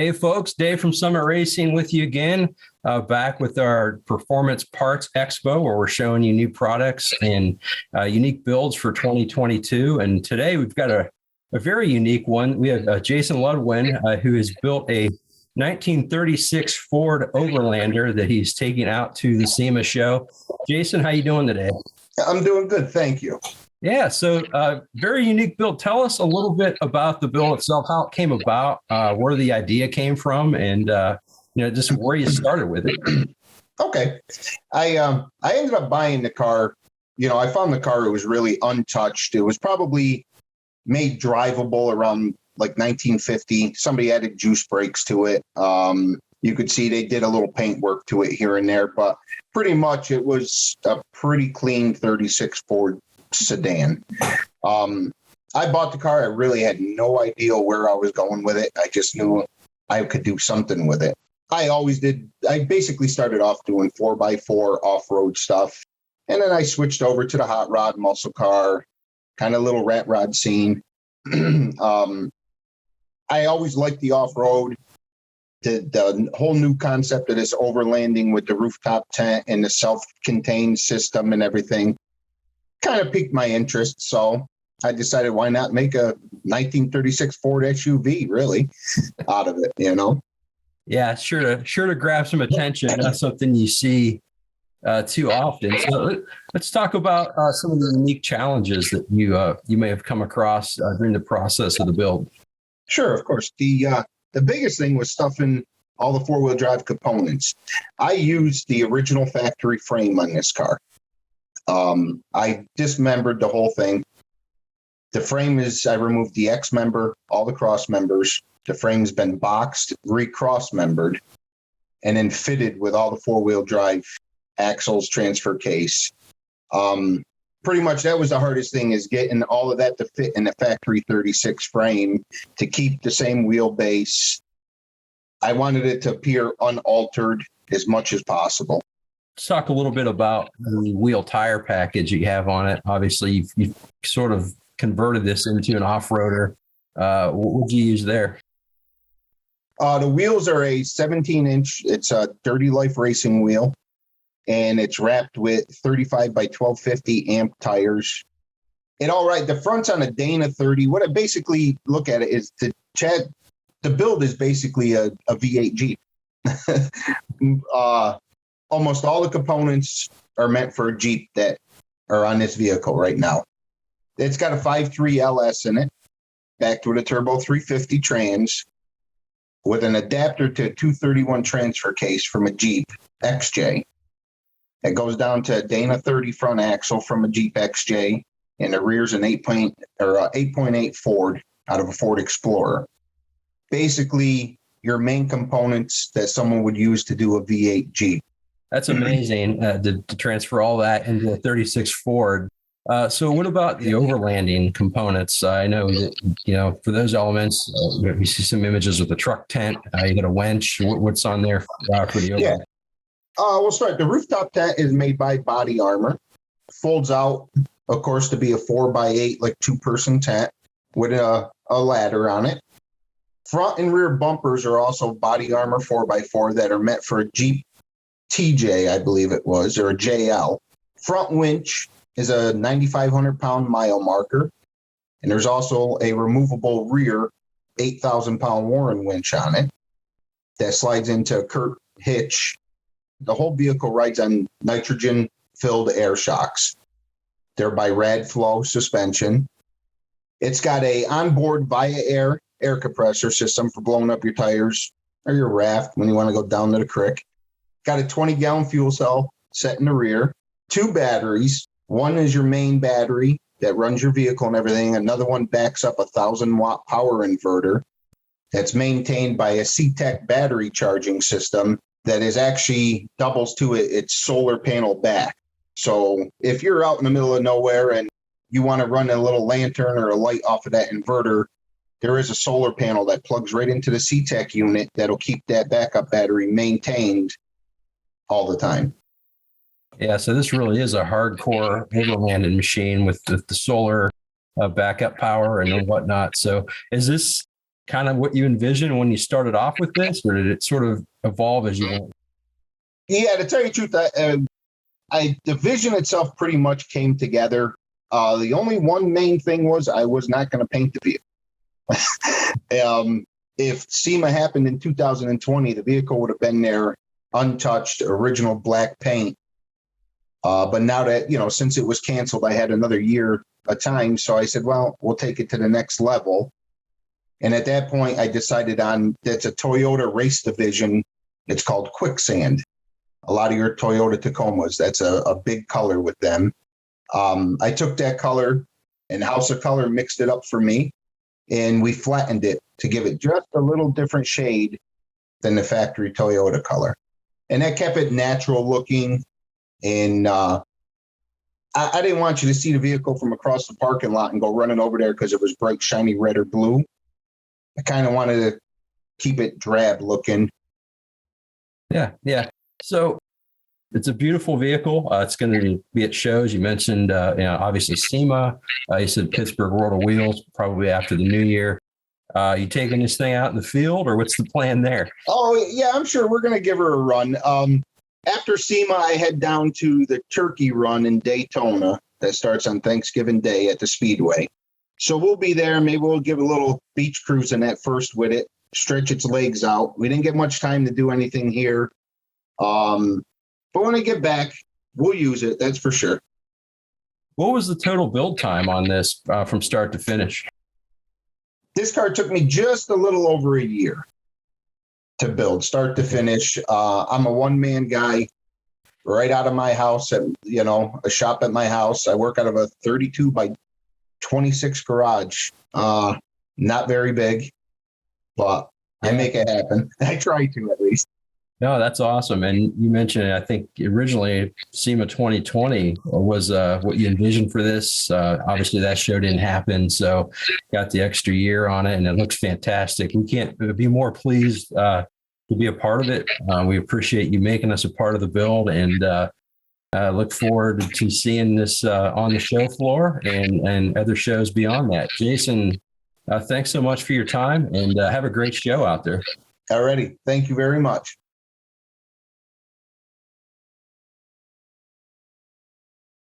Hey folks, Dave from Summit Racing with you again, back with our Performance Parts Expo, where we're showing you new products and unique builds for 2022. And today we've got a very unique one. We have Jason Ludwin, who has built a 1936 Ford Overlander that he's taking out to the SEMA show. Jason, how you doing today? I'm doing good, thank you. Yeah, so very unique build. Tell us a little bit about the build itself, how it came about, where the idea came from, and just where you started with it. Okay, I ended up buying the car. I found the car; it was really untouched. It was probably made drivable around like 1950. Somebody added juice brakes to it. You could see they did a little paint work to it here and there, but pretty much it was a pretty clean 36 Ford sedan. I bought the car. I really had no idea where I was going with it. I just knew I could do something with it. I always did. I basically started off doing 4x4 off-road stuff. And then I switched over to the hot rod muscle car, kind of little rat rod scene. I always liked the off-road. The whole new concept of this overlanding with the rooftop tent and the self-contained system and everything kind of piqued my interest. So I decided, why not make a 1936 Ford SUV really out of it, Yeah, sure to grab some attention. Not something you see too often. So let's talk about some of the unique challenges that you may have come across during the process of the build. Sure, of course. The biggest thing was stuffing all the four-wheel drive components. I used the original factory frame on this car. I dismembered the whole thing. The frame I removed the X member, all the cross members. The frame's been boxed, recross membered, and then fitted with all the four-wheel drive axles, transfer case. Pretty much that was the hardest thing, is getting all of that to fit in the factory 36 frame to keep the same wheelbase. I wanted it to appear unaltered as much as possible. Let's talk a little bit about the wheel tire package you have on it. Obviously, you've sort of converted this into an off-roader. What would you use there? The wheels are a 17-inch. It's a Dirty Life racing wheel, and it's wrapped with 35 by 1250 amp tires. The front's on a Dana 30. What I basically look at it is the build is basically a V8 Jeep. Almost all the components are meant for a Jeep that are on this vehicle right now. It's got a 5.3 LS in it, backed with a turbo 350 trans, with an adapter to a 231 transfer case from a Jeep XJ. It goes down to a Dana 30 front axle from a Jeep XJ, and the rear's an 8.8 Ford out of a Ford Explorer. Basically, your main components that someone would use to do a V8 Jeep. That's amazing to transfer all that into a 36 Ford. So what about the overlanding components? I know that, for those elements, we see some images of the truck tent. You got a winch. What's on there for the overland? Yeah. We'll start. The rooftop tent is made by Body Armor. Folds out, of course, to be a 4x8, like two-person tent with a ladder on it. Front and rear bumpers are also Body Armor 4x4 that are meant for a Jeep TJ, I believe it was, or a JL. Front winch is a 9,500-pound mile marker, and there's also a removable rear 8,000-pound Warren winch on it that slides into a Kurt hitch. The whole vehicle rides on nitrogen-filled air shocks. They're by Radflow suspension. It's got a onboard Via air compressor system for blowing up your tires or your raft when you want to go down to the creek. Got a 20-gallon fuel cell set in the rear. 2 batteries. One is your main battery that runs your vehicle and everything. Another one backs up a 1,000-watt power inverter that's maintained by a C-Tech battery charging system that is actually doubles to its solar panel back. So if you're out in the middle of nowhere and you want to run a little lantern or a light off of that inverter, there is a solar panel that plugs right into the C-Tech unit that'll keep that backup battery maintained all the time. Yeah, so this really is a hardcore overlanding machine with the solar backup power and whatnot. So is this kind of what you envisioned when you started off with this, or did it sort of evolve as you went? Yeah, to tell you the truth, the vision itself pretty much came together. The only one main thing was I was not going to paint the vehicle. If SEMA happened in 2020, the vehicle would have been there untouched, original black paint. But now that, since it was canceled, I had another year of time. So I said, well, we'll take it to the next level. And at that point, I decided that's a Toyota race division. It's called Quicksand. A lot of your Toyota Tacomas, that's a big color with them. I took that color and House of Color mixed it up for me, and we flattened it to give it just a little different shade than the factory Toyota color. And that kept it natural looking. And I didn't want you to see the vehicle from across the parking lot and go running over there because it was bright, shiny red or blue. I kind of wanted to keep it drab looking. Yeah. So it's a beautiful vehicle. It's going to be at shows. You mentioned, obviously SEMA. You said Pittsburgh World of Wheels, probably after the new year. You taking this thing out in the field, or what's the plan there? Oh, yeah, I'm sure we're going to give her a run. After SEMA, I head down to the Turkey Run in Daytona that starts on Thanksgiving Day at the Speedway. So we'll be there. Maybe we'll give a little beach cruise in that first with it, stretch its legs out. We didn't get much time to do anything here. But when I get back, we'll use it. That's for sure. What was the total build time on this from start to finish? This car took me just a little over a year to build, start to finish. I'm a one-man guy right out of my house at, a shop at my house. I work out of a 32 by 26 garage. Not very big, but I make it happen. I try to, at least. No, that's awesome. And you mentioned, I think originally SEMA 2020 was what you envisioned for this. Obviously that show didn't happen, so got the extra year on it, and it looks fantastic. We can't be more pleased to be a part of it. We appreciate you making us a part of the build, and look forward to seeing this on the show floor and other shows beyond that. Jason, thanks so much for your time, and have a great show out there. Alrighty. Thank you very much.